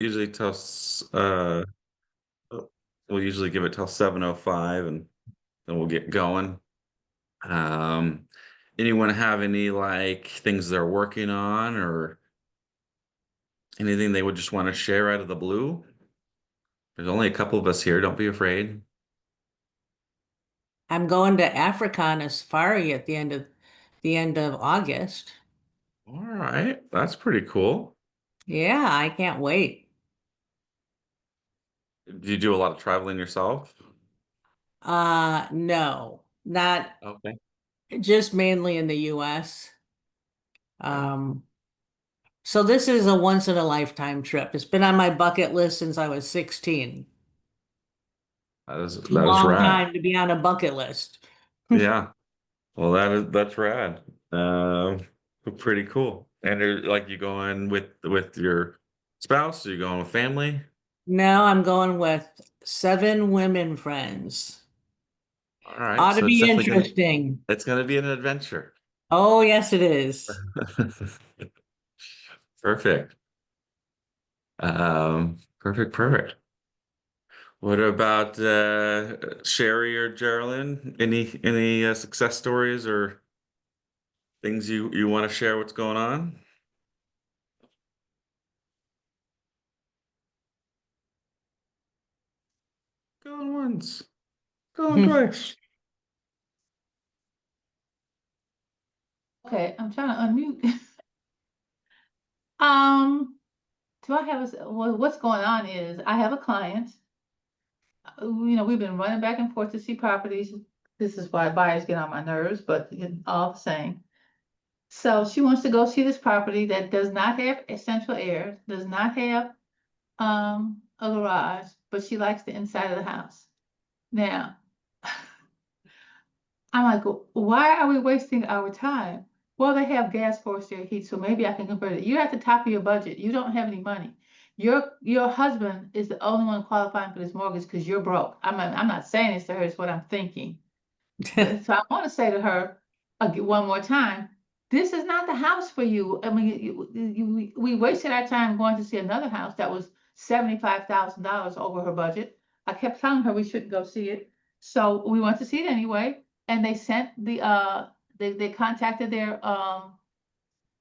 usually oh, we'll usually give it till 7:05 and then we'll get going. Um, Anyone have any like things they're working on or anything they would just want to share out of the blue? There's only a couple of us here. Don't be afraid. I'm going to Africa on a safari at the end of August. All right, that's pretty cool. Yeah, I can't wait. Do you do a lot of traveling yourself? No, not Okay. just mainly in the US. Okay. Um, so this is a once in a lifetime trip. It's been on my bucket list since I was 16. It's a That is long rad. time to be on a bucket list. Yeah. Well, that's rad. Um, Pretty cool. And like you going with your spouse? Or you going with family? Now I'm going with 7 women friends. All right. Ought to So it's be definitely interesting. it's gonna be an adventure. Oh, yes, it is. Perfect. Perfect. What about Sherry or Geraldine? Any success stories or things you want to share? What's going on? Going once, going twice. Okay, I'm trying to unmute. Um, do I have well, what's going on is I have a client. We've been running back and forth to see properties. This is why buyers get on my nerves, but all the same. So she wants to go see this property that does not have a central air, does not have a garage, but she likes the inside of the house. Now, I'm like, why are we wasting our time? Well, they have gas forced air heat, so maybe I can convert it. You're at the top of your budget. You don't have any money. Your husband is the only one qualifying for this mortgage because you're broke. I'm not saying this to her, it's what I'm thinking. So I want to say to her one more time, this is not the house for you. I mean, we wasted our time going to see another house that was $75,000 over her budget. I kept telling her we shouldn't go see it. So we went to see it anyway, and they sent they contacted their loan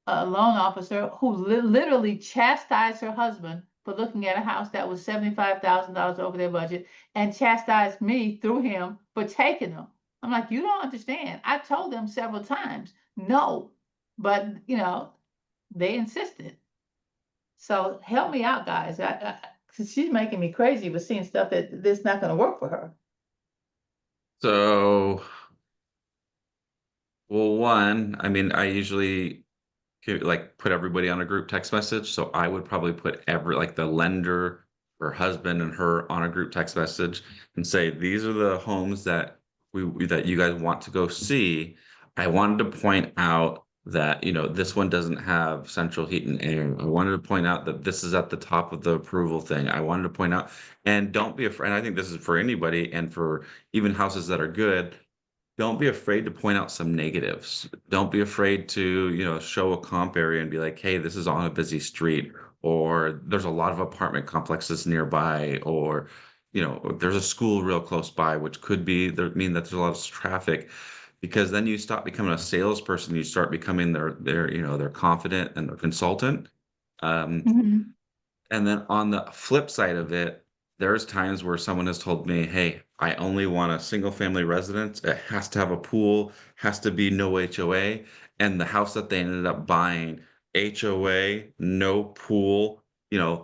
officer who literally chastised her husband for looking at a house that was $75,000 over their budget and chastised me through him for taking them. I'm like, you don't understand. I told them several times, no, but they insisted. So help me out, guys. 'Cause she's making me crazy with seeing stuff that this not going to work for her. So, well, one, I mean, I usually like put everybody on a group text message. So I would probably put like the lender, her husband, and her on a group text message and say, these are the homes that that you guys want to go see. I wanted to point out that, this one doesn't have central heat and air. I wanted to point out that this is at the top of the approval thing. I wanted to point out, and don't be afraid. And I think this is for anybody and for even houses that are good. Don't be afraid to point out some negatives. Don't be afraid to, show a comp area and be like, hey, this is on a busy street, or there's a lot of apartment complexes nearby, or, there's a school real close by, which could be there mean that there's a lot of traffic. Because then you stop becoming a salesperson, you start becoming their confident and their consultant. Um, Mhm. and then on the flip side of it, there's times where someone has told me, "Hey, I only want a single family residence. It has to have a pool, has to be no HOA." And the house that they ended up buying, HOA, no pool,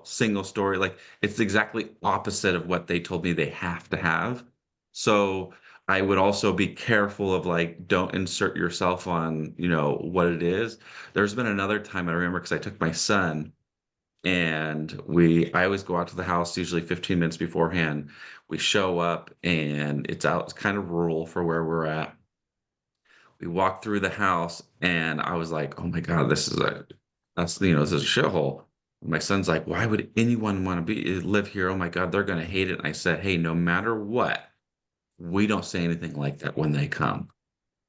single story, like it's exactly opposite of what they told me they have to have. So I would also be careful of like, don't insert yourself on, what it is. There's been another time I remember because I took my son and I always go out to the house usually 15 minutes beforehand. We show up and it's kind of rural for where we're at. We walk through the house and I was like, oh my God, this is a shithole. My son's like, why would anyone want to live here? Oh my God, they're gonna hate it. And I said, hey, no matter what, we don't say anything like that when they come.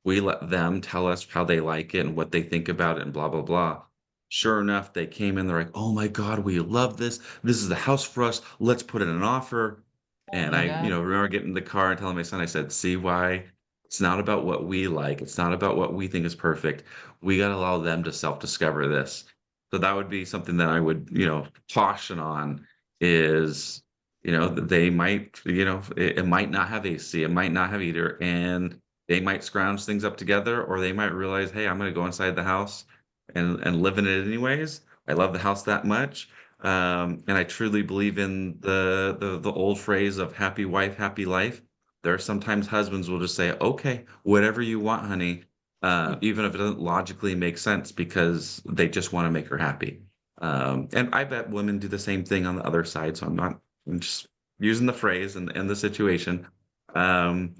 We let them tell us how they like it and what they think about it and blah blah blah. Sure enough, they came in, they're like, "Oh my god, we love this. This is the house for us. Let's put in an offer." Oh And my I, God. remember getting in the car and telling my son, I said, "See why it's not about what we like. It's not about what we think is perfect. We got to allow them to self-discover this." So that would be something that I would, caution on is, that they might, it might not have AC, it might not have heater, and they might scrounge things up together, or they might realize, "Hey, I'm going to go inside the house and live in it anyways. I love the house that much." And I truly believe in the old phrase of happy wife, happy life. There are sometimes husbands will just say, "Okay, whatever you want, honey," even if it doesn't logically make sense because they just want to make her happy. And I bet women do the same thing on the other side. So I'm just using the phrase and the situation. Um,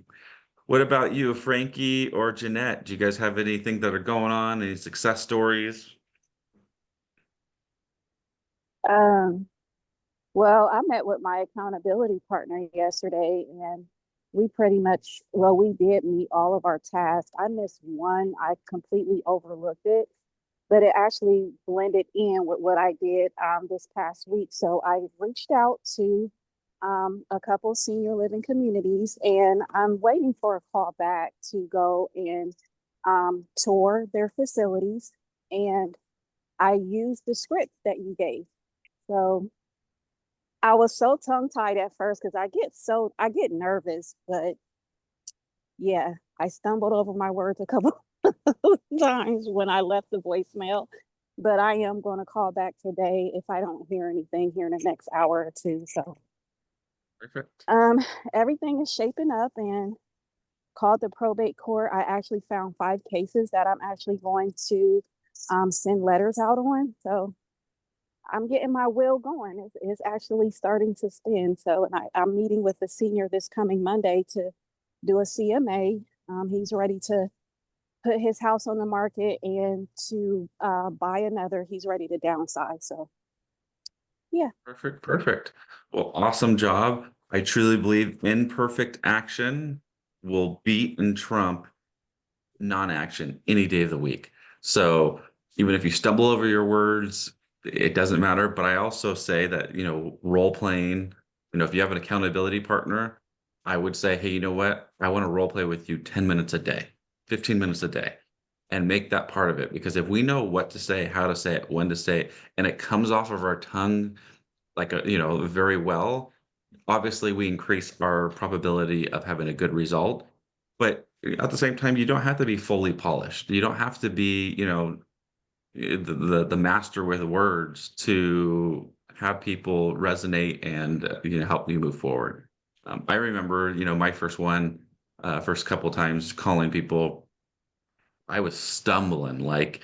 what about you, Frankie or Jeanette? Do you guys have anything that are going on? Any success stories? Um, well, I met with my accountability partner yesterday, and we pretty much, well, we did meet all of our tasks. I missed one, I completely overlooked it, but it actually blended in with what I did this past week. So I reached out to a couple senior living communities, and I'm waiting for a call back to go and tour their facilities. And I used the script that you gave. So I was so tongue tied at first because I get nervous, but yeah, I stumbled over my words a couple times when I left the voicemail. But I am going to call back today if I don't hear anything here in the next hour or two. So Perfect. um, everything is shaping up, and called the probate court. I actually found 5 cases that I'm actually going to send letters out on. So I'm getting my wheel going. It's actually starting to spin. So, and I'm meeting with the senior this coming Monday to do a CMA. He's ready to put his house on the market and to buy another. He's ready to downsize. So, yeah. Perfect. Perfect. Well, awesome job. I truly believe imperfect action will beat and trump non-action any day of the week. So even if you stumble over your words, it doesn't matter. But I also say that, role playing, if you have an accountability partner, I would say, "Hey, you know what? I want to role play with you 10 minutes a day, 15 minutes a day, and make that part of it." Because if we know what to say, how to say it, when to say it, and it comes off of our tongue like very well, obviously we increase our probability of having a good result. But at the same time, you don't have to be fully polished. You don't have to be, the master with words to have people resonate and help you move forward. I remember, my first couple times calling people, I was stumbling like,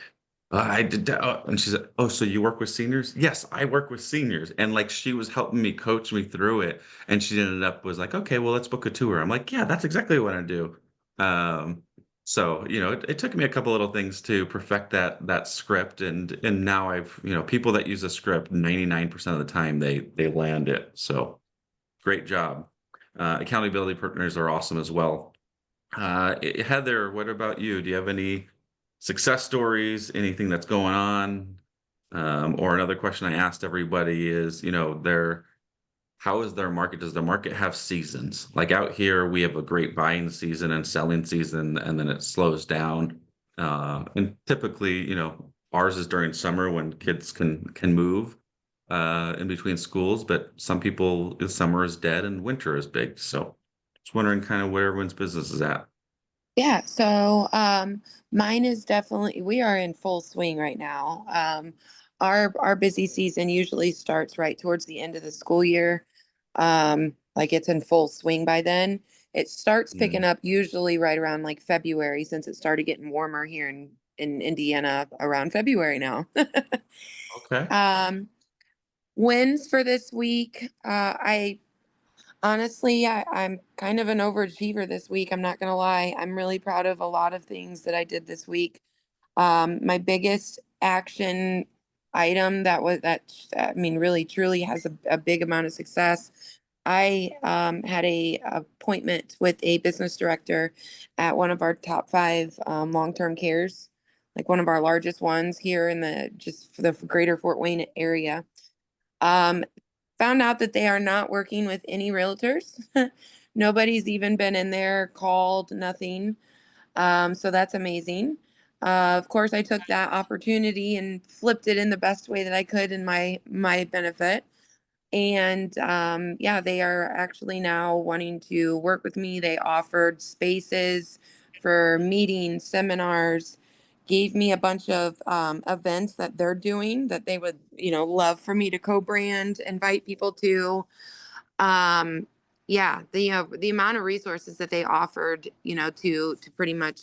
I did that. And she said, "Oh, so you work with seniors?" Yes, I work with seniors. And like she was helping me coach me through it. And she ended up was like, "Okay, well, let's book a tour." I'm like, "Yeah, that's exactly what I do." Um, so, it took me a couple little things to perfect that script. And now I've, people that use a script 99% of the time they land it. So great job. Accountability partners are awesome as well. Heather, what about you? Do you have any success stories, anything that's going on? Or another question I asked everybody is, how is their market? Does their market have seasons? Like out here, we have a great buying season and selling season, and then it slows down. And typically, ours is during summer when kids can move in between schools, but some people, summer is dead and winter is big. So just wondering kind of where everyone's business is at. Yeah, so mine is definitely we are in full swing right now. Our busy season usually starts right towards the end of the school year. Like it's in full swing by then. It starts picking Mm, up usually right around like February since it started getting warmer here in Indiana around February now. okay. Um, wins for this week. I Honestly, I'm kind of an overachiever this week. I'm not gonna lie. I'm really proud of a lot of things that I did this week. My biggest action item I mean, really truly has a big amount of success. I had a appointment with a business director at one of our top 5 long-term cares like one of our largest ones here in the just for the greater Fort Wayne area. Um, Found out that they are not working with any realtors. Nobody's even been in there, called, nothing. So that's amazing. Of course, I took that opportunity and flipped it in the best way that I could in my benefit. And yeah, they are actually now wanting to work with me. They offered spaces for meetings, seminars, gave me a bunch of events that they're doing that they would, love for me to co-brand, invite people to. Um, yeah, the amount of resources that they offered, to pretty much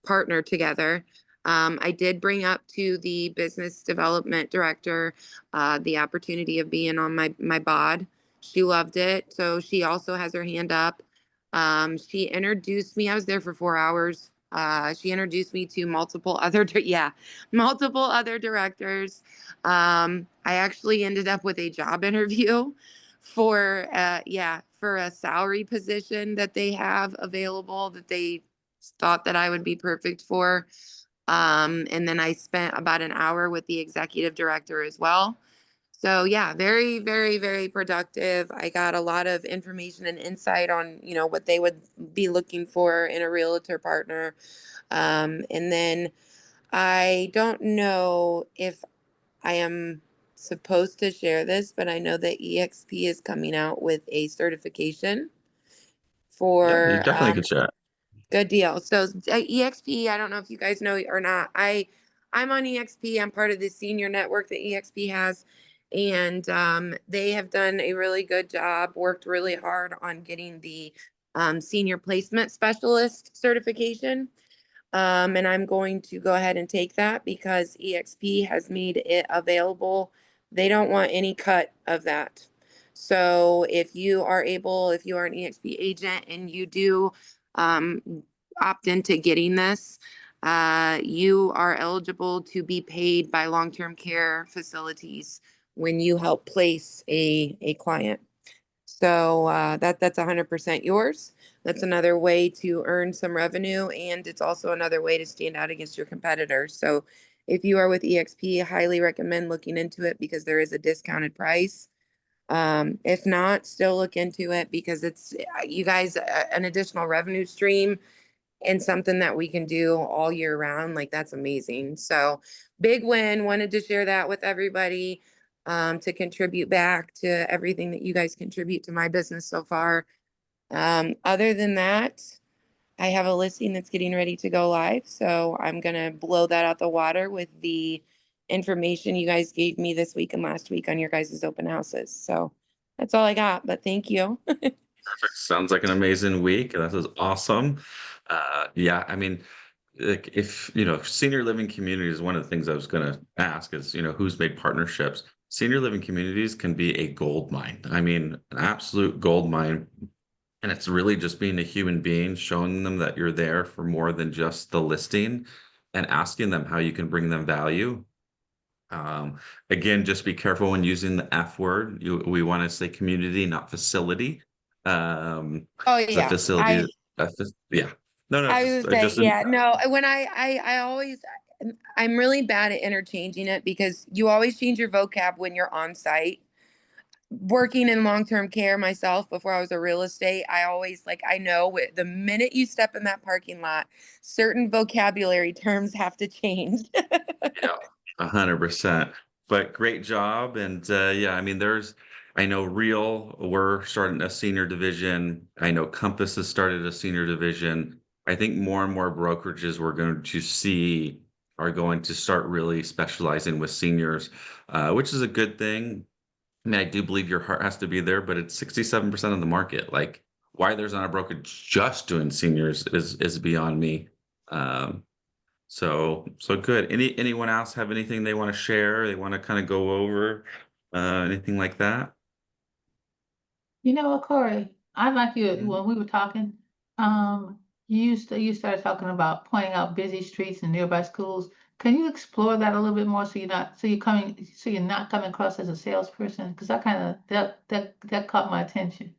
partner together. I did bring up to the business development director the opportunity of being on my bod. She loved it, so she also has her hand up. She introduced me. I was there for 4 hours. She introduced me to multiple other directors. I actually ended up with a job interview for a salary position that they have available that they thought that I would be perfect for. And then I spent about an hour with the executive director as well. So yeah, very, very, very productive. I got a lot of information and insight on, what they would be looking for in a realtor partner. And then I don't know if I am supposed to share this, but I know that EXP is coming out with a certification Yeah, you for definitely could share. good deal. So EXP, I don't know if you guys know or not. I'm on EXP. I'm part of the senior network that EXP has, and they have done a really good job. Worked really hard on getting the senior placement specialist certification. And I'm going to go ahead and take that because EXP has made it available. They don't want any cut of that. So if you are an EXP agent and you do um, opt into getting this, you are eligible to be paid by long-term care facilities when you help place a client. So that's 100% yours. That's another way to earn some revenue, and it's also another way to stand out against your competitors. So if you are with EXP, I highly recommend looking into it because there is a discounted price. If not, still look into it because it's you guys an additional revenue stream and something that we can do all year round. Like that's amazing. So big win. Wanted to share that with everybody to contribute back to everything that you guys contribute to my business so far. Other than that, I have a listing that's getting ready to go live. So I'm going to blow that out the water with the information you guys gave me this week and last week on your guys' open houses. So that's all I got, but thank you. Perfect. Sounds like an amazing week. That is awesome. Yeah, I mean, like if senior living community is one of the things I was going to ask is, who's made partnerships. Senior living communities can be a gold mine. I mean, an absolute gold mine. And it's really just being a human being, showing them that you're there for more than just the listing and asking them how you can bring them value. Um, Again, just be careful when using the F word. We want to say community, not facility. Oh Because a yeah. facility, yeah. No, no, I was just, gonna say, just, yeah, no, when I always, I'm really bad at interchanging it because you always change your vocab when you're on site. Working in long-term care myself before I was a real estate, I always I know the minute you step in that parking lot, certain vocabulary terms have to change. yeah, 100%. But great job. And yeah, I mean, I know we're starting a senior division. I know Compass has started a senior division. I think more and more brokerages we're going to see are going to start really specializing with seniors, which is a good thing. I mean, I do believe your heart has to be there, but it's 67% of the market. Like, why there's not a brokerage just doing seniors is beyond me. Um, so good. Anyone else have anything they want to share? They want to kind of go over anything like that? You know what, Corey? I like you Mhm. when we were talking. You started talking about pointing out busy streets and nearby schools. Can you explore that a little bit more so you're not coming across as a salesperson? Because I kind of that caught my attention.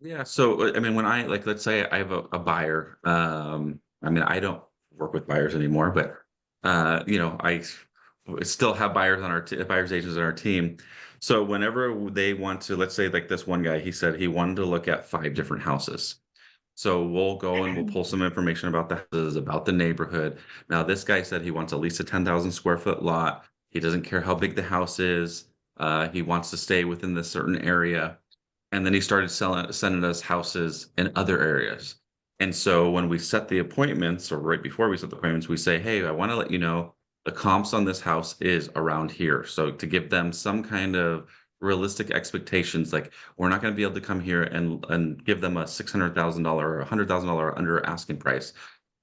Yeah. So I mean, when let's say I have a buyer. I mean, I don't work with buyers anymore, but I still have buyers on our buyers agents on our team. So whenever they want to, let's say like this one guy, he said he wanted to look at 5 different houses. So we'll go and we'll pull some information about the houses, about the neighborhood. Now, this guy said he wants at least a 10,000 square foot lot. He doesn't care how big the house is. He wants to stay within this certain area. And then he started sending us houses in other areas. And so when we set the appointments, or right before we set the appointments, we say, hey, I want to let you know the comps on this house is around here. So to give them some kind of realistic expectations, like we're not going to be able to come here and give them a $600,000 or $100,000 under asking price.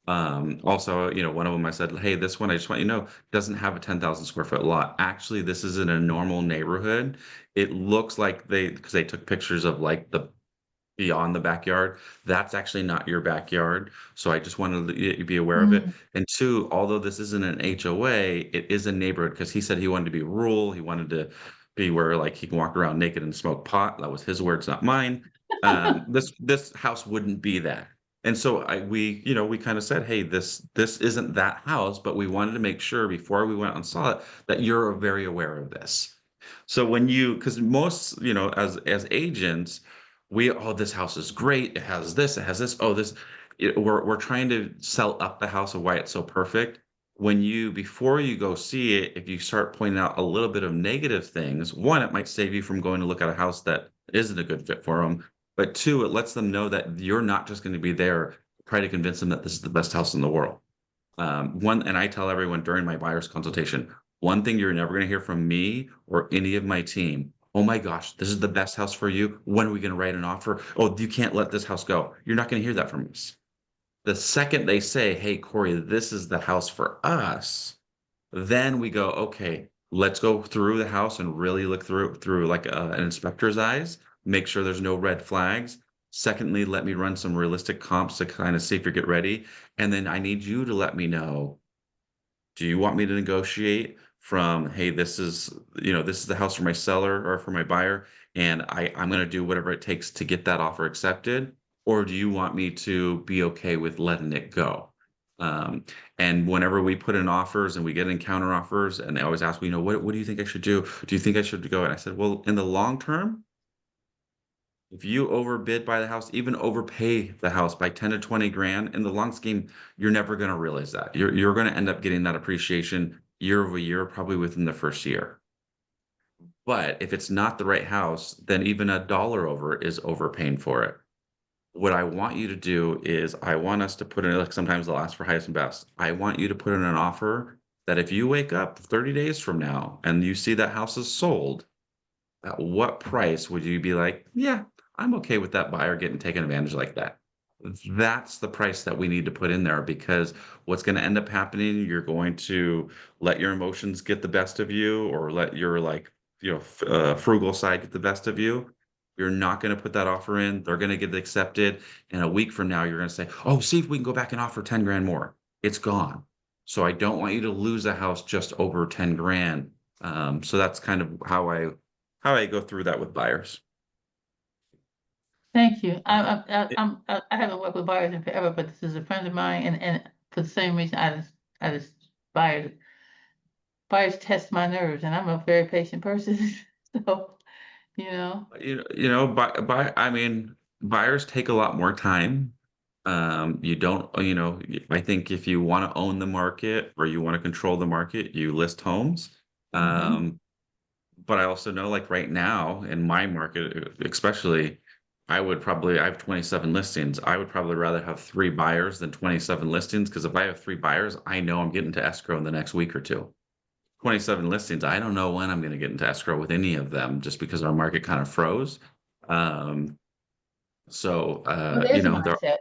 Also, one of them I said, hey, this one I just want you to know doesn't have a 10,000 square foot lot. Actually, this is in a normal neighborhood. It looks like because they took pictures of like the beyond the backyard. That's actually not your backyard. So I just wanted you to be aware of it. Mm. And two, although this isn't an HOA, it is a neighborhood because he said he wanted to be rural. He wanted to be where like he can walk around naked and smoke pot. That was his words, not mine. This house wouldn't be that. And so we kind of said, hey, this isn't that house, but we wanted to make sure before we went and saw it that you're very aware of this. So because most, as agents, this house is great. It has this, oh, this, we're trying to sell up the house of why it's so perfect. Before you go see it, if you start pointing out a little bit of negative things, one, it might save you from going to look at a house that isn't a good fit for them. But two, it lets them know that you're not just going to be there, try to convince them that this is the best house in the world. And I tell everyone during my buyer's consultation, one thing you're never going to hear from me or any of my team. Oh my gosh, this is the best house for you. When are we going to write an offer? Oh, you can't let this house go. You're not going to hear that from us. The second they say, hey, Cory, this is the house for us, then we go, okay, let's go through the house and really look through like an inspector's eyes, make sure there's no red flags. Secondly, let me run some realistic comps to kind of see if you get ready. And then I need you to let me know, do you want me to negotiate from, hey, this is the house for my seller or for my buyer, and I'm going to do whatever it takes to get that offer accepted? Or do you want me to be okay with letting it go? Um, and whenever we put in offers and we get in counter offers, and they always ask me, what do you think I should do? Do you think I should go? And I said, well, in the long term, if you overbid by the house, even overpay the house by 10 to 20 grand in the long scheme, you're never going to realize that. You're going to end up getting that appreciation year over year, probably within the first year. But if it's not the right house, then even a dollar over is overpaying for it. What I want you to do is I want us to put in, like sometimes they'll ask for highest and best. I want you to put in an offer that if you wake up 30 days from now and you see that house is sold, at what price would you be like, yeah, I'm okay with that buyer getting taken advantage like that? That's the price that we need to put in there because what's going to end up happening, you're going to let your emotions get the best of you or let your frugal side get the best of you. You're not going to put that offer in. They're going to get it accepted. And a week from now, you're going to say, oh, see if we can go back and offer 10 grand more. It's gone. So I don't want you to lose a house just over 10 grand. So that's kind of how I go through that with buyers. Thank you. It- I haven't worked with buyers in forever, but this is a friend of mine, and for the same reason, I just buyers test my nerves, and I'm a very patient person, so you know. I mean, buyers take a lot more time. You don't, I think if you want to own the market or you want to control the market, you list homes. Mhm. Um, but I also know like right now in my market, especially, I have 27 listings. I would probably rather have 3 buyers than 27 listings because if I have 3 buyers, I know I'm getting to escrow in the next week or two. 27 listings, I don't know when I'm going to get into escrow with any of them just because our market kind of froze. Um, so, Well, there's a mindset.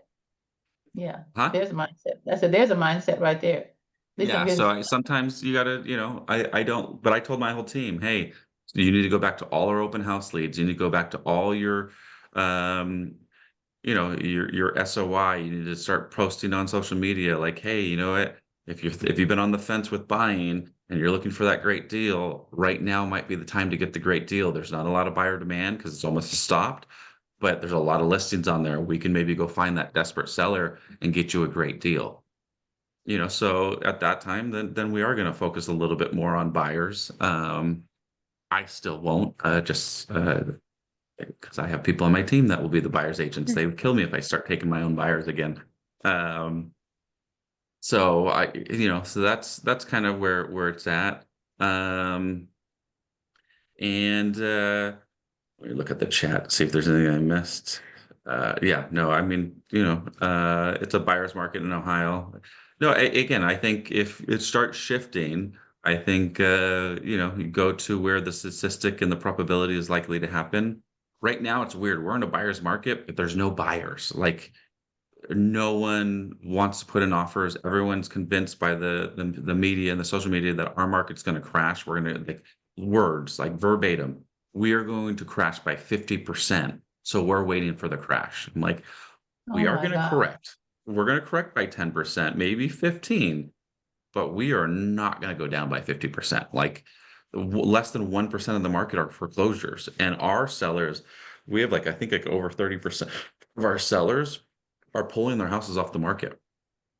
Yeah, huh? there's a mindset. I said there's a mindset right there. At least I'm Yeah, getting. so sometimes you gotta, I don't, but I told my whole team, hey, you need to go back to all our open house leads. You need to go back to all your, um, your SOI. You need to start posting on social media, like, hey, you know what? If you've been on the fence with buying and you're looking for that great deal, right now might be the time to get the great deal. There's not a lot of buyer demand because it's almost stopped, but there's a lot of listings on there. We can maybe go find that desperate seller and get you a great deal. So at that time, then we are going to focus a little bit more on buyers. I still won't, just because I have people on my team that will be the buyer's agents. They would kill me if I start taking my own buyers again. Um, so that's kind of where it's at. Um, and Let me look at the chat, see if there's anything I missed. Yeah, no, I mean, it's a buyer's market in Ohio. No, again, I think if it starts shifting, I think, you go to where the statistic and the probability is likely to happen. Right now, it's weird. We're in a buyer's market, but there's no buyers. Like, no one wants to put in offers. Everyone's convinced by the media and the social media that our market's going to crash. We're going to like words like verbatim. We are going to crash by 50%. So we're waiting for the crash. I'm like, Oh we are my going to God. correct. We're going to correct by 10%, maybe 15, but we are not going to go down by 50%. Like less than 1% of the market are foreclosures. And our sellers, we have I think over 30% of our sellers are pulling their houses off the market.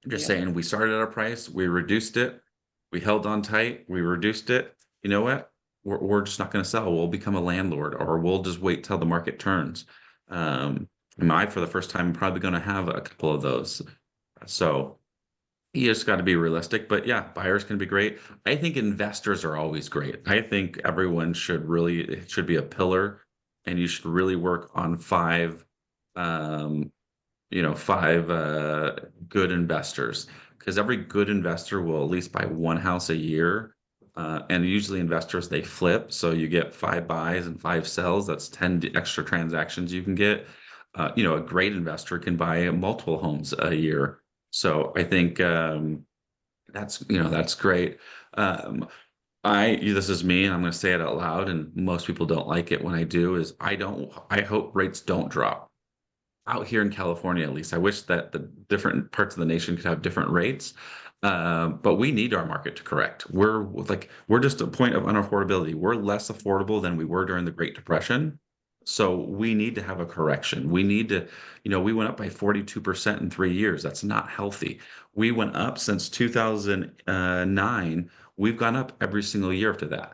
Just Yep. saying, we started at a price, we reduced it, we held on tight, we reduced it. You know what? We're just not going to sell. We'll become a landlord, or we'll just wait till the market turns. For the first time, I'm probably going to have a couple of those. So you just got to be realistic. But yeah, buyers can be great. I think investors are always great. I think everyone it should be a pillar, and you should really work on um, five good investors, because every good investor will at least buy one house a year. And usually investors, they flip. So you get 5 buys and 5 sells. That's 10 extra transactions you can get. A great investor can buy multiple homes a year. So I think that's great. This is me, and I'm going to say it out loud, and most people don't like it when I do, is I hope rates don't drop out here in California, at least. I wish that the different parts of the nation could have different rates. But we need our market to correct. We're just a point of unaffordability. We're less affordable than we were during the Great Depression. So we need to have a correction. We went up by 42% in 3 years. That's not healthy. We went up since 2009. We've gone up every single year after that.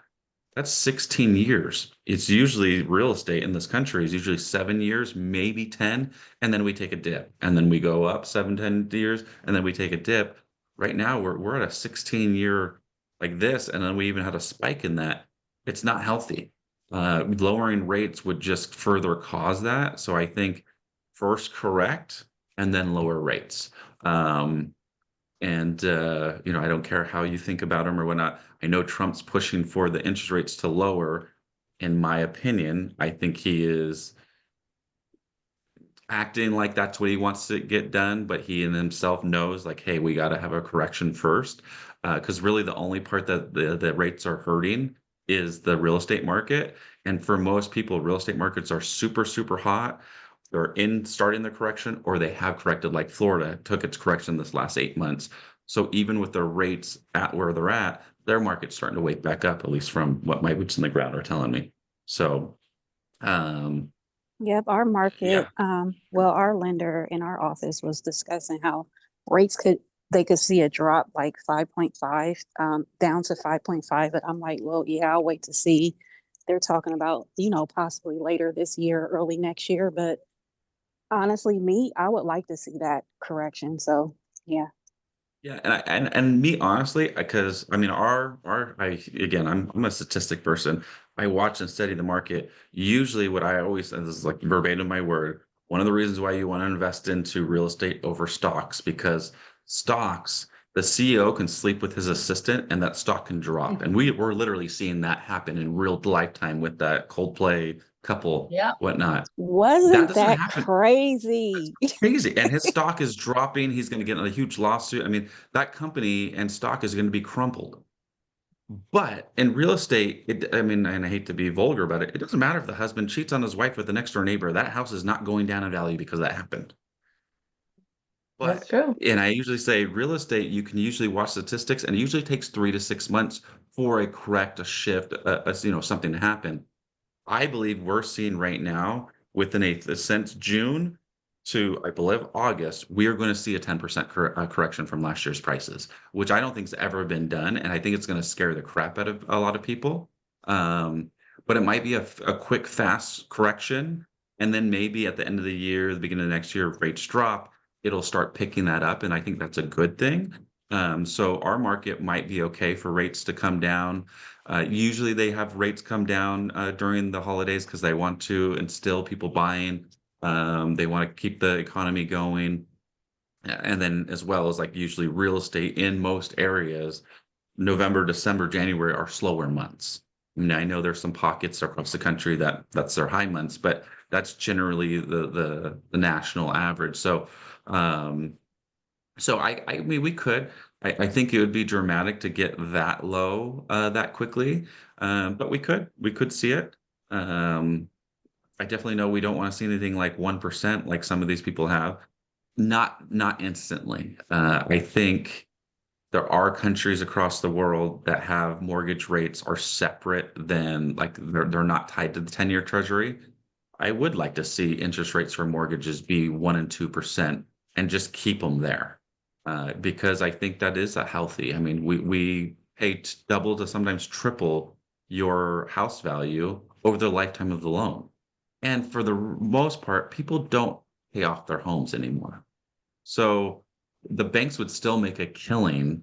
That's 16 years. It's usually real estate in this country is usually 7 years, maybe 10, and then we take a dip. And then we go up 7, 10 years, and then we take a dip. Right now we're at a 16-year like this, and then we even had a spike in that. It's not healthy. Lowering rates would just further cause that. So I think first correct and then lower rates. I don't care how you think about him or whatnot. I know Trump's pushing for the interest rates to lower. In my opinion, I think he is acting like that's what he wants to get done, but he in himself knows, like, hey, we got to have a correction first. Because really the only part that the rates are hurting is the real estate market. And for most people, real estate markets are super, super hot. They're in starting the correction, or they have corrected, like Florida took its correction this last 8 months. So even with their rates at where they're at, their market's starting to wake back up, at least from what my boots on the ground are telling me. So, um, Yep, our yeah. market, well, our lender in our office was discussing how rates they could see a drop like 5.5, down to 5.5. But I'm like, well, yeah, I'll wait to see. They're talking about, possibly later this year, early next year. But honestly, I would like to see that correction. So yeah. Yeah, and me honestly, because I mean, I'm a statistic person. I watch and study the market. Usually, what I always say, this is like verbatim my word. One of the reasons why you want to invest into real estate over stocks, because stocks, the CEO can sleep with his assistant, and that stock can drop. And we're literally seeing that happen in real lifetime with that Coldplay couple, Yeah. whatnot. That Wasn't doesn't that happen. crazy? Crazy. And his stock is dropping. He's going to get in a huge lawsuit. I mean, that company and stock is going to be crumpled. But in real estate, I mean, and I hate to be vulgar about it, it doesn't matter if the husband cheats on his wife with the next door neighbor. That house is not going down in value because that happened. That's But, true. and I usually say real estate, you can usually watch statistics, and it usually takes 3 to 6 months for a shift, something to happen. I believe we're seeing right now since June, to, I believe, August, we are going to see a 10% correction from last year's prices, which I don't think has ever been done. And I think it's going to scare the crap out of a lot of people. Um, but it might be a quick, fast correction. And then maybe at the end of the year, the beginning of next year, rates drop, it'll start picking that up. And I think that's a good thing. So our market might be okay for rates to come down. Usually they have rates come down during the holidays because they want to instill people buying. They want to keep the economy going. And then as well as like usually real estate in most areas, November, December, January are slower months. I mean, I know there's some pockets across the country that's their high months, but that's generally the national average. Um, I mean, we could. I think it would be dramatic to get that low that quickly, but we could see it. Um, I definitely know we don't want to see anything like 1% like some of these people have. Not instantly. I think there are countries across the world that have mortgage rates are separate than like they're not tied to the 10-year treasury. I would like to see interest rates for mortgages be 1% and 2% and just keep them there. Because I think that is a healthy. I mean, we pay double to sometimes triple your house value over the lifetime of the loan. And for the most part, people don't pay off their homes anymore. So the banks would still make a killing,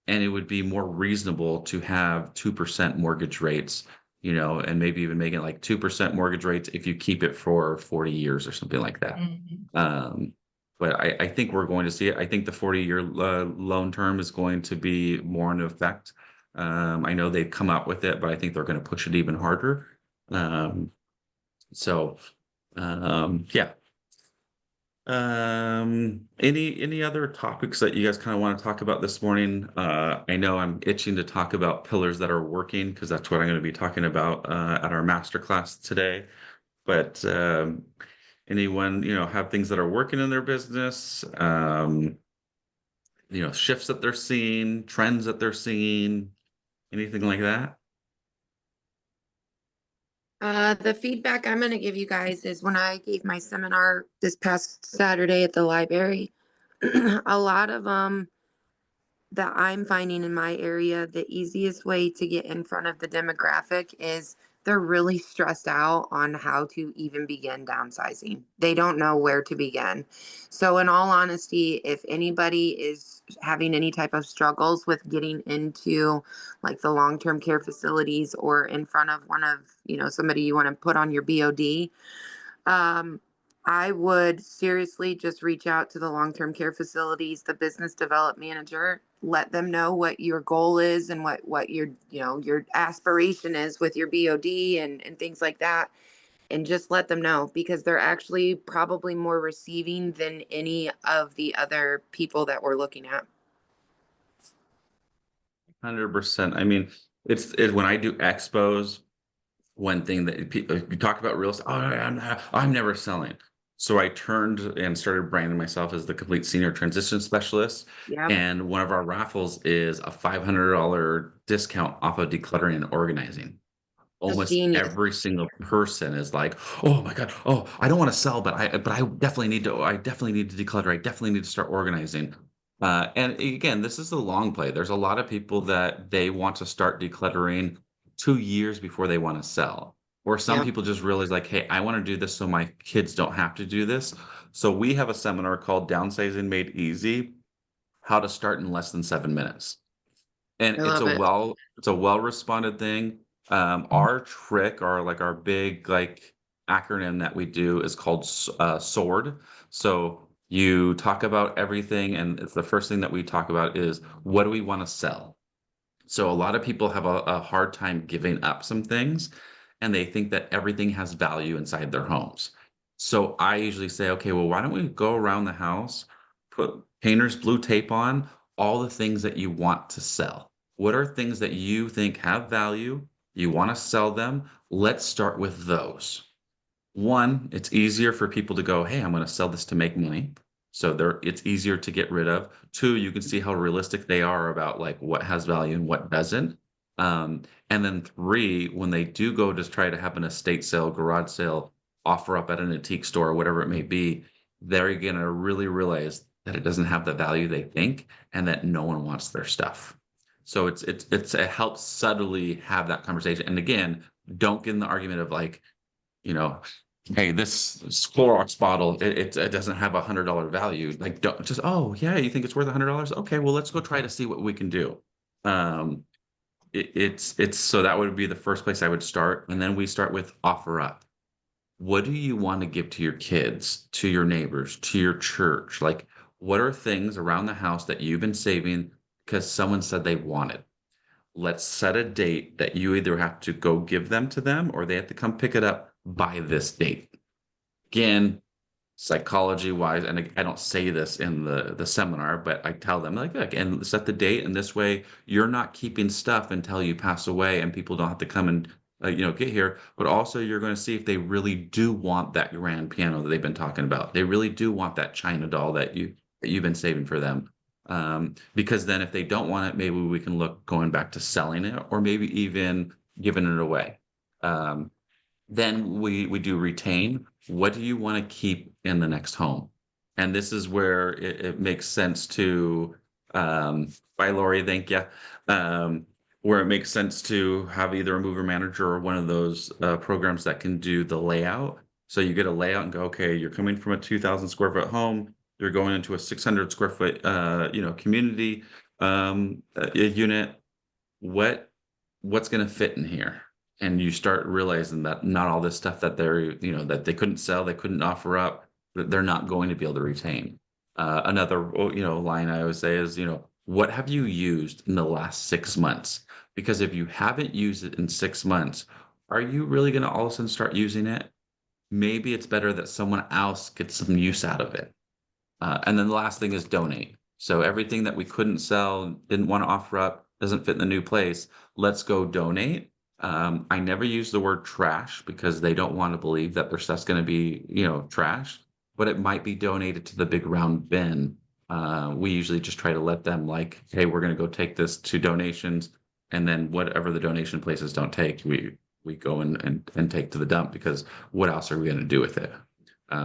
and it would be more reasonable to have 2% mortgage rates, and maybe even make it like 2% mortgage rates if you keep it for 40 years or something like that. Mhm. But I think we're going to see it. I think the 40-year loan term is going to be more in effect. I know they've come up with it, but I think they're going to push it even harder. Um, so, yeah. Any other topics that you guys kind of want to talk about this morning? I know I'm itching to talk about pillars that are working because that's what I'm going to be talking about at our master class today. But anyone, have things that are working in their business, shifts that they're seeing, trends that they're seeing, anything like that? The feedback I'm going to give you guys is when I gave my seminar this past Saturday at the library, a lot of that I'm finding in my area, the easiest way to get in front of the demographic is they're really stressed out on how to even begin downsizing. They don't know where to begin. So, in all honesty, if anybody is having any type of struggles with getting into like the long-term care facilities or in front of one of, somebody you want to put on your BOD, um, I would seriously just reach out to the long-term care facilities, the business development manager, let them know what your goal is and what your, your aspiration is with your BOD and things like that. And just let them know because they're actually probably more receiving than any of the other people that we're looking at. 100%. I mean, it's when I do expos, one thing that you talk about real estate. Oh, I'm never selling. So I turned and started branding myself as the complete senior transition specialist. Yep. And one of our raffles is a $500 discount off of decluttering and organizing. That's Almost genius. every single person is like, "Oh my God, oh, I don't want to sell, but I definitely need to declutter. I definitely need to start organizing." And again, this is the long play. There's a lot of people that they want to start decluttering 2 years before they want to sell. Or some Yep. people just realize like, "Hey, I want to do this so my kids don't have to do this." So we have a seminar called Downsizing Made Easy: How to Start in Less than 7 minutes. And I love it. it's a well responded thing. Our trick, or like our big like acronym that we do, is called SWORD. So you talk about everything, and it's the first thing that we talk about is what do we want to sell? So a lot of people have a hard time giving up some things, and they think that everything has value inside their homes. So I usually say, okay, well, why don't we go around the house, put painter's blue tape on all the things that you want to sell? What are things that you think have value? You want to sell them? Let's start with those. One, it's easier for people to go, hey, I'm going to sell this to make money. So it's easier to get rid of. Two, you can see how realistic they are about like what has value and what doesn't. And then three, when they do go to try to have an estate sale, garage sale, offer up at an antique store, whatever it may be, they're gonna really realize that it doesn't have the value they think and that no one wants their stuff. So it helps subtly have that conversation. And again, don't get in the argument of like, you know, hey, this Clorox bottle, it doesn't have $100 value. Like, don't just, oh yeah, you think it's worth $100? Okay, well, let's go try to see what we can do. It's so that would be the first place I would start, and then we start with offer up. What do you want to give to your kids, to your neighbors, to your church? Like, what are things around the house that you've been saving because someone said they wanted? Let's set a date that you either have to go give them to them or they have to come pick it up by this date. Again, psychology wise, and I don't say this in the seminar, but I tell them like, look, and set the date, and this way you're not keeping stuff until you pass away, and people don't have to come and get here. But also, you're going to see if they really do want that grand piano that they've been talking about. They really do want that China doll that you've been saving for them. Because then, if they don't want it, maybe we can look going back to selling it, or maybe even giving it away. Then we do retain. What do you want to keep in the next home? And this is where it makes sense to, by Lori, thank you. Where it makes sense to have either a mover manager or one of those programs that can do the layout. So you get a layout and go, okay, you're coming from a 2,000 square foot home, you're going into a 600 square foot, community unit. What's going to fit in here? And you start realizing that not all this stuff that that they couldn't sell, they couldn't offer up, that they're not going to be able to retain. Another, line I always say is, what have you used in the last 6 months? Because if you haven't used it in 6 months, are you really going to all of a sudden start using it? Maybe it's better that someone else gets some use out of it. And then the last thing is donate. So everything that we couldn't sell, didn't want to offer up, doesn't fit in the new place, let's go donate. I never use the word trash because they don't want to believe that their stuff's going to be, trash, but it might be donated to the big round bin. We usually just try to let them like, hey, we're going to go take this to donations, and then whatever the donation places don't take, we go and take to the dump, because what else are we going to do with it?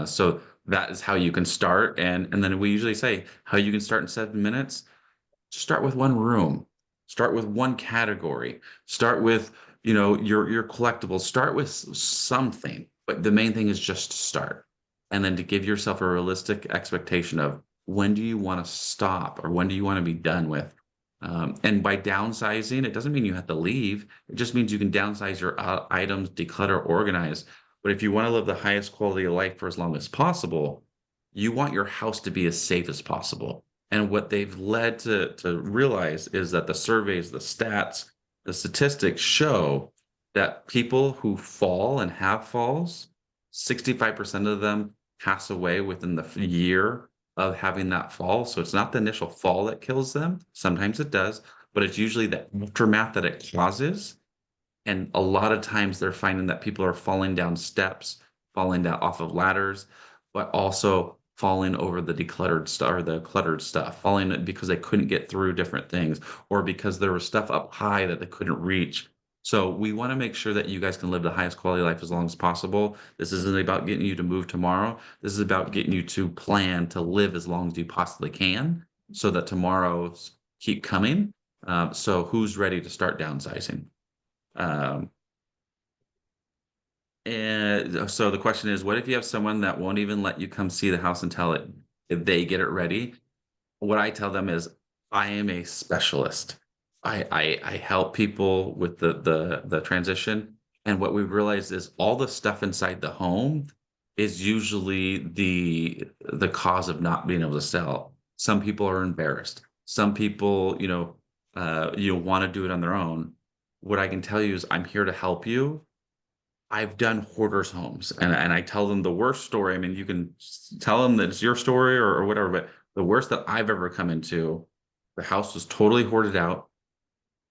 So that is how you can start, and then we usually say how you can start in 7 minutes. Start with one room, start with one category, start with your collectibles, start with something, but the main thing is just to start, and then to give yourself a realistic expectation of when do you want to stop or when do you want to be done with. And by downsizing, it doesn't mean you have to leave. It just means you can downsize your items, declutter, organize. But if you want to live the highest quality of life for as long as possible, you want your house to be as safe as possible. And what they've led to realize is that the surveys, the stats, the statistics show that people who fall and have falls, 65% of them pass away within the year of having that fall. So it's not the initial fall that kills them. Sometimes it does, but it's usually the aftermath that it causes. And a lot of times they're finding that people are falling down steps, falling down off of ladders, but also falling over the decluttered stuff or the cluttered stuff, falling because they couldn't get through different things, or because there was stuff up high that they couldn't reach. So we want to make sure that you guys can live the highest quality life as long as possible. This isn't about getting you to move tomorrow. This is about getting you to plan to live as long as you possibly can, so that tomorrows keep coming. So who's ready to start downsizing? Um, and so the question is, what if you have someone that won't even let you come see the house until if they get it ready? What I tell them is, I am a specialist. I help people with the transition. And what we've realized is all the stuff inside the home is usually the cause of not being able to sell. Some people are embarrassed. Some people, want to do it on their own. What I can tell you is I'm here to help you. I've done hoarders homes, and I tell them the worst story. I mean, you can tell them that it's your story or whatever, but the worst that I've ever come into, the house was totally hoarded out.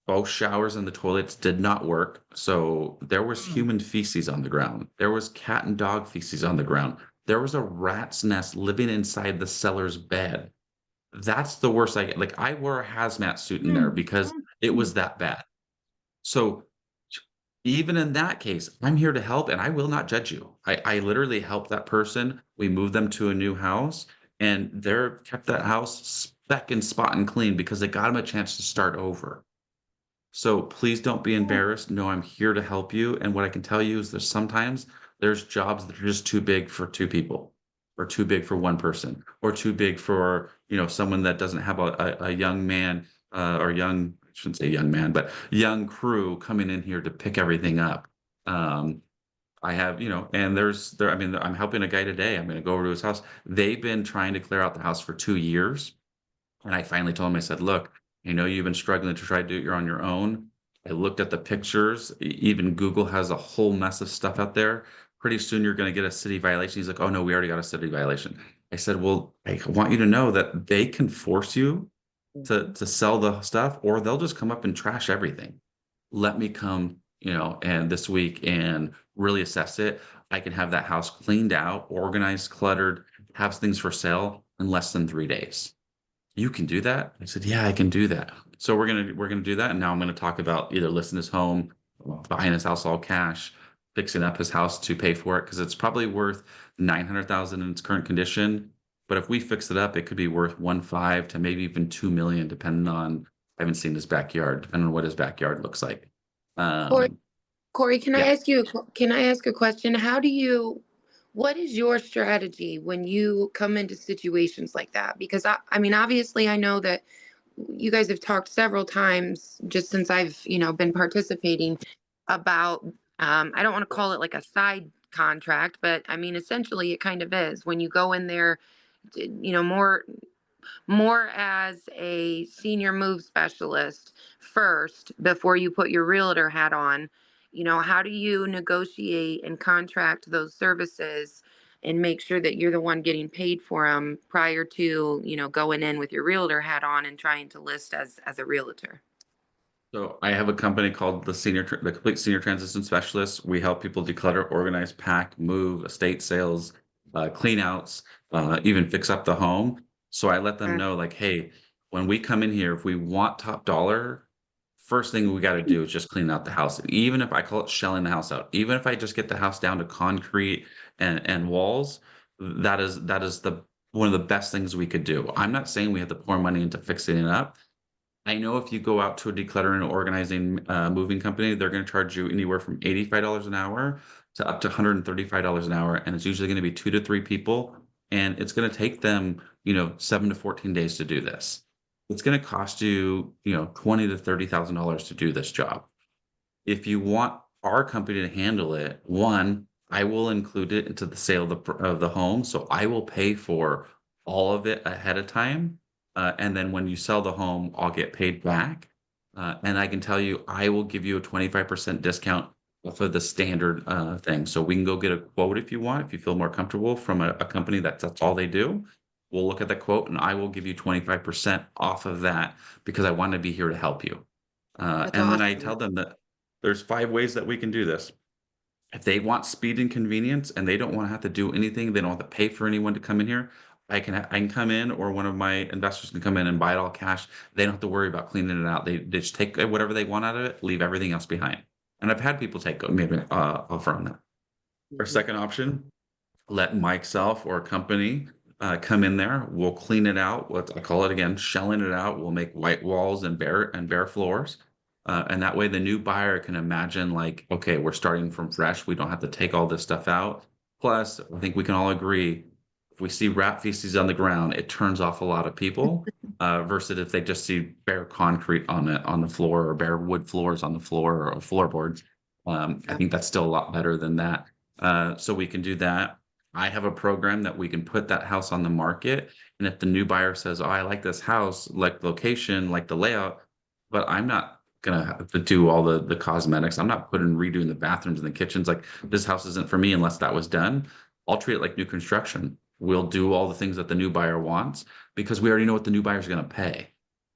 Both showers and the toilets did not work. So there was human feces on the ground. There was cat and dog feces on the ground. There was a rat's nest living inside the seller's bed. That's the worst I get. Like, I wore a hazmat suit in there because it was that bad. So even in that case, I'm here to help and I will not judge you. I literally helped that person. We moved them to a new house and they're kept that house speck and spot and clean because they got them a chance to start over. So please don't be embarrassed. No, I'm here to help you. And what I can tell you is there's sometimes there's jobs that are just too big for two people, or too big for one person, or too big for, someone that doesn't have a young man, or young, I shouldn't say young man, but young crew coming in here to pick everything up. Um, I have, and I mean, I'm helping a guy today. I'm going to go over to his house. They've been trying to clear out the house for 2 years. And I finally told him, I said, look, you've been struggling to try to do it, you're on your own. I looked at the pictures. Even Google has a whole mess of stuff out there. Pretty soon you're going to get a city violation. He's like, oh no, we already got a city violation. I said, well, I want you to know that they can force you to sell the stuff, or they'll just come up and trash everything. Let me come, and this week and really assess it. I can have that house cleaned out, organized, cluttered, have things for sale in less than 3 days. You can do that? I said, yeah, I can do that. So we're gonna do that. And now I'm gonna talk about either listing his home, buying his house all cash, fixing up his house to pay for it, because it's probably worth 900,000 in its current condition. But if we fix it up, it could be worth 1.5 to maybe even 2 million, depending on, I haven't seen his backyard, depending on what his backyard looks like. Corey, Um, Corey, can I yeah. ask you, can I ask a question? What is your strategy when you come into situations like that? Because I mean, obviously I know that you guys have talked several times just since I've, been participating about, I don't want to call it like a side contract, but I mean, essentially it kind of is when you go in there, more as a senior move specialist first before you put your realtor hat on. How do you negotiate and contract those services and make sure that you're the one getting paid for them prior to, going in with your realtor hat on and trying to list as a realtor? So I have a company called the Complete Senior Transition Specialist. We help people declutter, organize, pack, move, estate sales, clean outs, even fix up the home. So I let them Okay. know, like, hey, when we come in here, if we want top dollar, first thing we got to do is just clean out the house. Even if I call it shelling the house out, even if I just get the house down to concrete and walls, that is the one of the best things we could do. I'm not saying we have to pour money into fixing it up. I know if you go out to a decluttering and organizing moving company, they're going to charge you anywhere from $85 an hour to up to $135 an hour, and it's usually going to be 2 to 3 people, and it's going to take them, 7 to 14 days to do this. It's going to cost you, 20 to $30,000 to do this job. If you want our company to handle it, one, I will include it into the sale of the home, so I will pay for all of it ahead of time, and then when you sell the home, I'll get paid back, and I can tell you, I will give you a 25% discount off of the standard, thing, so we can go get a quote if you want, if you feel more comfortable from a company that's all they do. We'll look at the quote, and I will give you 25% off of that because I wanna be here to help you. That's And then I awesome. tell them that there's 5 ways that we can do this. If they want speed and convenience and they don't wanna have to do anything, they don't have to pay for anyone to come in here, I can come in, or one of my investors can come in and buy it all cash. They don't have to worry about cleaning it out. They just take whatever they want out of it, leave everything else behind. And I've had people take maybe, offer on that. Our Mhm. second option, let myself or a company come in there. We'll clean it out. What I call it again, shelling it out. We'll make white walls and bare floors. And that way the new buyer can imagine, like, okay, we're starting from fresh. We don't have to take all this stuff out. Plus, I think we can all agree, if we see rat feces on the ground, it turns off a lot of people. Versus if they just see bare concrete on the floor, or bare wood floors on the floor, or floorboards. I Yeah. think that's still a lot better than that. So we can do that. I have a program that we can put that house on the market, and if the new buyer says, "Oh, I like this house, like location, like the layout, but I'm not gonna have to do all the cosmetics. I'm not putting redoing the bathrooms and the kitchens. Like, this house isn't for me unless that was done." I'll treat it like new construction. We'll do all the things that the new buyer wants because we already know what the new buyer's gonna pay.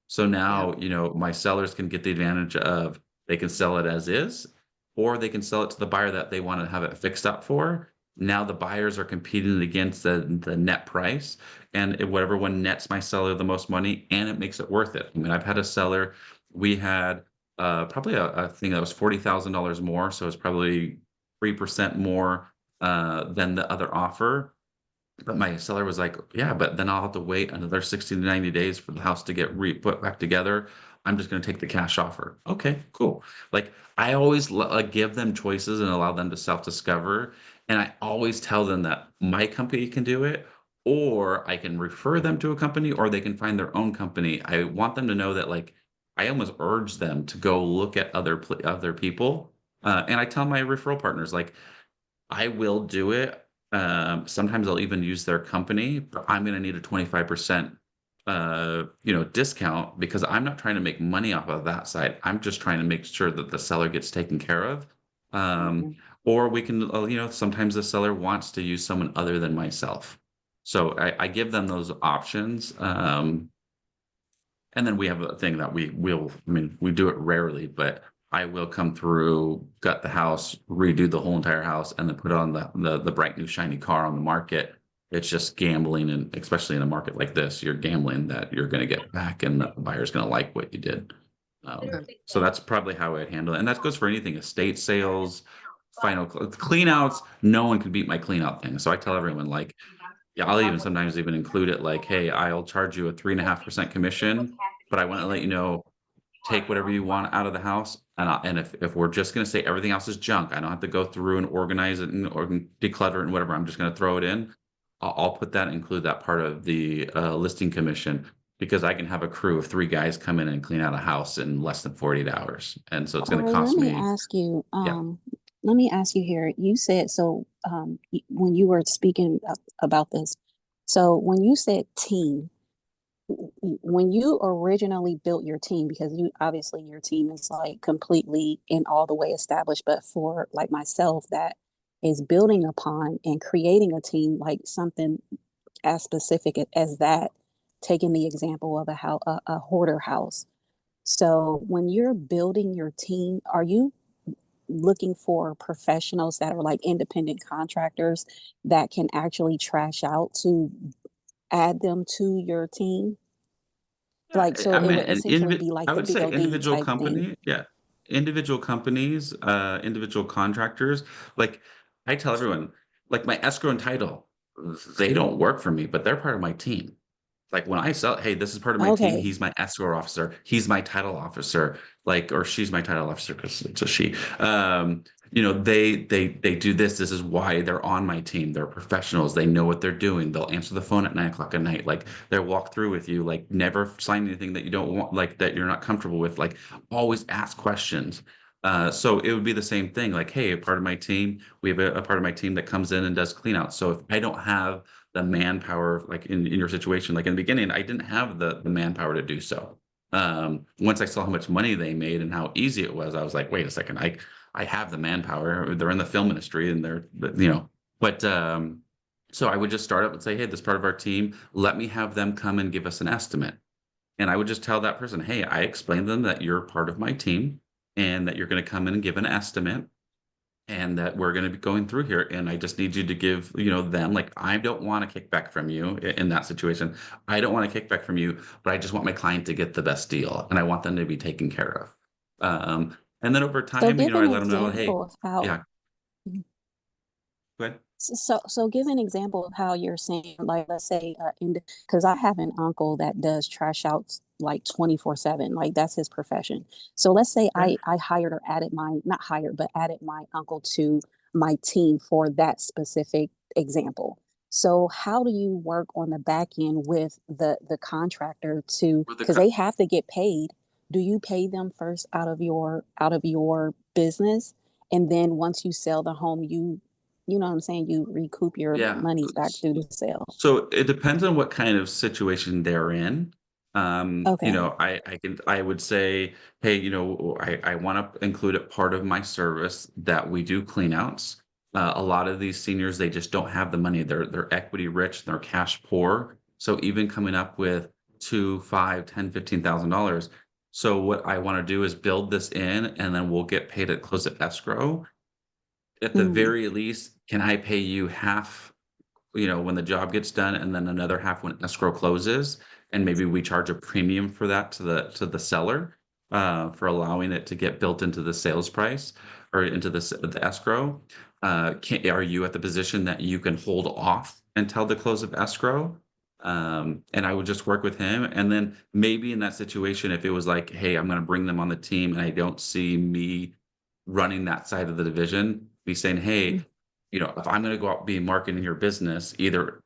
So Yeah. now, my sellers can get the advantage of, they can sell it as is, or they can sell it to the buyer that they want to have it fixed up for. Now the buyers are competing against the net price, and whatever one nets my seller the most money, and it makes it worth it. I mean, I've had a seller, we had probably a thing that was $40,000 more, so it's probably 3% more, than the other offer. But my seller was like, "Yeah, but then I'll have to wait another 60 to 90 days for the house to get put back together. I'm just gonna take the cash offer." Okay, cool. Like, I always give them choices and allow them to self-discover, and I always tell them that my company can do it, or I can refer them to a company, or they can find their own company. I want them to know that, like, I almost urge them to go look at other people, and I tell my referral partners, like, I will do it. Sometimes I'll even use their company, but I'm gonna need a 25%, discount because I'm not trying to make money off of that side. I'm just trying to make sure that the seller gets taken care of. Um, Mhm. or we can, sometimes the seller wants to use someone other than myself. So I give them those options. And then we have a thing that I mean, we do it rarely, but I will come through, gut the house, redo the whole entire house, and then put on the bright new shiny car on the market. It's just gambling, and especially in a market like this, you're gambling that you're gonna get back and the buyer's gonna like what you did. So that's probably how I'd handle it, and that goes for anything, estate sales, clean outs, no one can beat my clean out thing. So I tell everyone, like, yeah, I'll even sometimes even include it like, "Hey, I'll charge you a 3.5% commission, but I wanna let you know, take whatever you want out of the house, and if we're just gonna say everything else is junk, I don't have to go through and organize it and or declutter it and whatever, I'm just gonna throw it in. I'll put that include that part of the, listing commission, because I can have a crew of 3 guys come in and clean out a house in less than 48 hours, and so it's gonna Corey, cost me. Yeah. let me ask you here. You said so when you were speaking about this. So when you said team, when you originally built your team, because you obviously your team is like completely and all the way established, but for like myself that is building upon and creating a team like something as specific as that, taking the example of a hoarder house. So when you're building your team, are you looking for professionals that are like independent contractors that can actually trash out to add them to your team? Yeah, Like, so I it mean, would essentially be I like the would say BOD type thing. individual companies, individual contractors. Like, I tell everyone, like, my escrow and title, they don't work for me, but they're part of my team. Like, when I sell, "Hey, this is part of my team, Okay. he's my escrow officer, he's my title officer," like, or she's my title officer because it's a she. They do this is why they're on my team. They're professionals, they know what they're doing, they'll answer the phone at 9 o'clock at night, like, they'll walk through with you, like, never sign anything that you don't want, like, that you're not comfortable with, like, always ask questions. So it would be the same thing, like, "Hey, a part of my team, we have a part of my team that comes in and does clean out." So if I don't have the manpower, like in your situation, like in the beginning, I didn't have the manpower to do so. Once I saw how much money they made and how easy it was, I was like, wait a second, I have the manpower. They're in the film industry and but so I would just start up and say, hey, this part of our team, let me have them come and give us an estimate. And I would just tell that person, hey, I explained to them that you're part of my team and that you're going to come in and give an estimate and that we're gonna be going through here, and I just need you to give, them like, I don't want a kickback from you in that situation. I don't want a kickback from you, but I just want my client to get the best deal, and I want them to be taken care of. And then over So time, give I an let them know, "Hey." example of how. Yeah, go ahead. So give an example of how you're saying, like, let's say, because I have an uncle that does trash outs like 24/7, like that's his profession. So let's say Okay. I hired or added my, not hired, but added my uncle to my team for that specific example. So how do you work on the back end with the contractor to, With the because co they have to get paid. Do you pay them first out of your business? And then once you sell the home, you know what I'm saying, you recoup your Yeah. monies back through the sale. So it depends on what kind of situation they're in. Okay. I would say, hey, I want to include it part of my service that we do clean outs. A lot of these seniors, they just don't have the money. They're equity rich, they're cash poor. So even coming up with two, five, 10, $15,000. So what I want to do is build this in and then we'll get paid at close at escrow. At the Mm, very least, can I pay you half, when the job gets done and then another half when escrow closes, and maybe we charge a premium for that to the seller. for allowing it to get built into the sales price or into the escrow. Are you at the position that you can hold off until the close of escrow? And I would just work with him. And then maybe in that situation, if it was like, hey, I'm going to bring them on the team and I don't see me running that side of the division, be saying, hey, if I'm going to go out and be marketing your business, either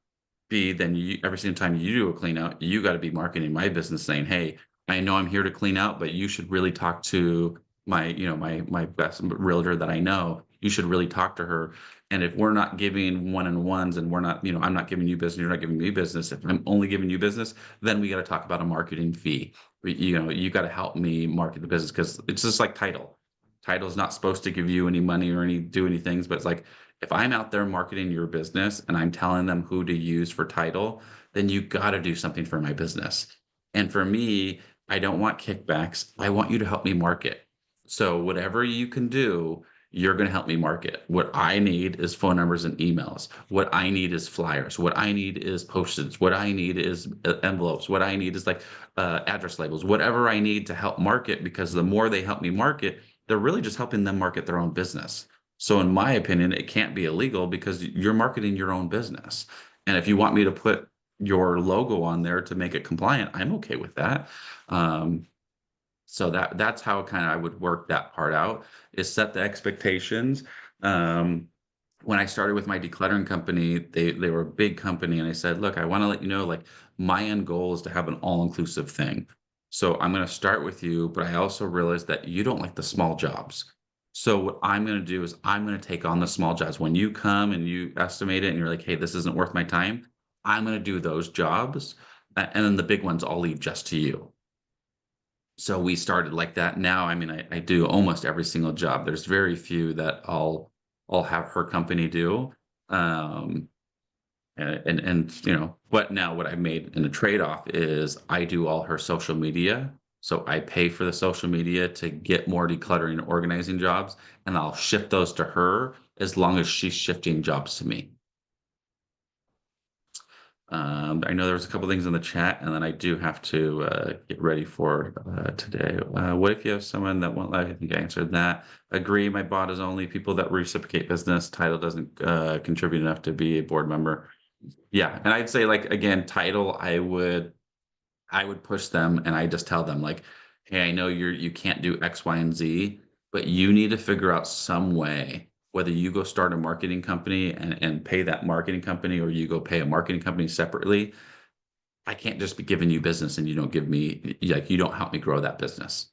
B, then every single time you do a clean out, you got to be marketing my business saying, hey, I know I'm here to clean out, but you should really talk to my best realtor that I know. You should really talk to her. And if we're not giving one-on-ones and we're not, I'm not giving you business, you're not giving me business. If I'm only giving you business, then we got to talk about a marketing fee. You got to help me market the business because it's just like title. Title is not supposed to give you any money or do any things, but it's like if I'm out there marketing your business and I'm telling them who to use for title, then you got to do something for my business. And for me, I don't want kickbacks. I want you to help me market. So whatever you can do, you're going to help me market. What I need is phone numbers and emails. What I need is flyers. What I need is post-its. What I need is envelopes. What I need is like address labels. Whatever I need to help market, because the more they help me market, they're really just helping them market their own business. So in my opinion, it can't be illegal because you're marketing your own business. And if you want me to put your logo on there to make it compliant, I'm okay with that. So that's how kind of I would work that part out, is set the expectations. When I started with my decluttering company, they were a big company, and I said, look, I want to let you know, like, my end goal is to have an all-inclusive thing. So I'm going to start with you, but I also realized that you don't like the small jobs. So what I'm going to do is I'm going to take on the small jobs. When you come and you estimate it and you're like, hey, this isn't worth my time, I'm going to do those jobs. And then the big ones I'll leave just to you. So we started like that. Now, I mean, I do almost every single job. There's very few that I'll have her company do. Um, but now what I've made in a trade-off is I do all her social media. So I pay for the social media to get more decluttering and organizing jobs, and I'll shift those to her as long as she's shifting jobs to me. I know there was a couple things in the chat, and then I do have to get ready for today. What if you have someone that won't let? I think I answered that. Agree. My bot is only people that reciprocate business. Title doesn't contribute enough to be a board member. Yeah, and I'd say, like, again, title, I would push them, and I just tell them, like, hey, I know you can't do X, Y, and Z, but you need to figure out some way, whether you go start a marketing company and pay that marketing company, or you go pay a marketing company separately. I can't just be giving you business and you don't give me, like, you don't help me grow that business.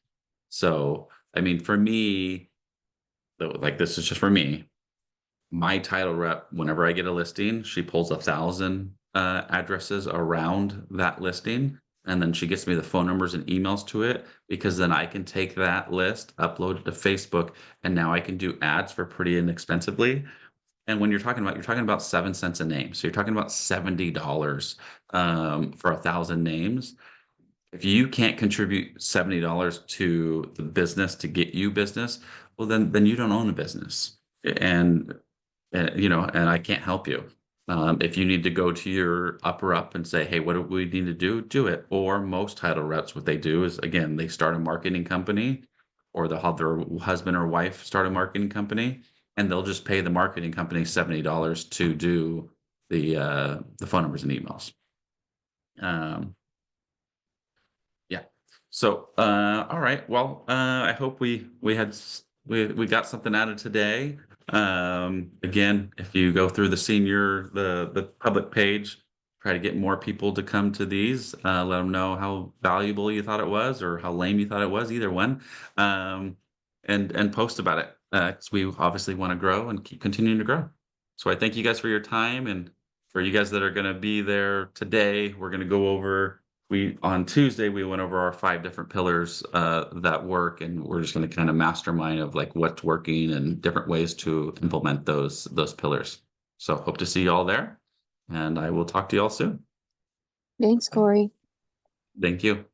So, I mean, for me, like, this is just for me. My title rep, whenever I get a listing, she pulls 1,000 addresses around that listing, and then she gets me the phone numbers and emails to it, because then I can take that list, upload it to Facebook, and now I can do ads for pretty inexpensively. And when you're talking about 7 cents a name, so you're talking about $70 for 1,000 names. If you can't contribute $70 to the business to get you business, well, then you don't own a business. And and I can't help you. If you need to go to your upper up and say, hey, what do we need to do? Do it. Or most title reps, what they do is, again, they start a marketing company, or they'll have their husband or wife start a marketing company, and they'll just pay the marketing company $70 to do the phone numbers and emails. Yeah. So, all right. Well, I hope we got something out of today. Again, if you go through the public page, try to get more people to come to these. Let them know how valuable you thought it was, or how lame you thought it was, either one. And post about it, because we obviously want to grow and keep continuing to grow. So I thank you guys for your time, and for you guys that are going to be there today, we're going to go over. On Tuesday, we went over our 5 different pillars that work, and we're just going to kind of mastermind of, like, what's working and different ways to implement those pillars. So hope to see you all there, and I will talk to you all soon. Thanks, Cory. Thank you.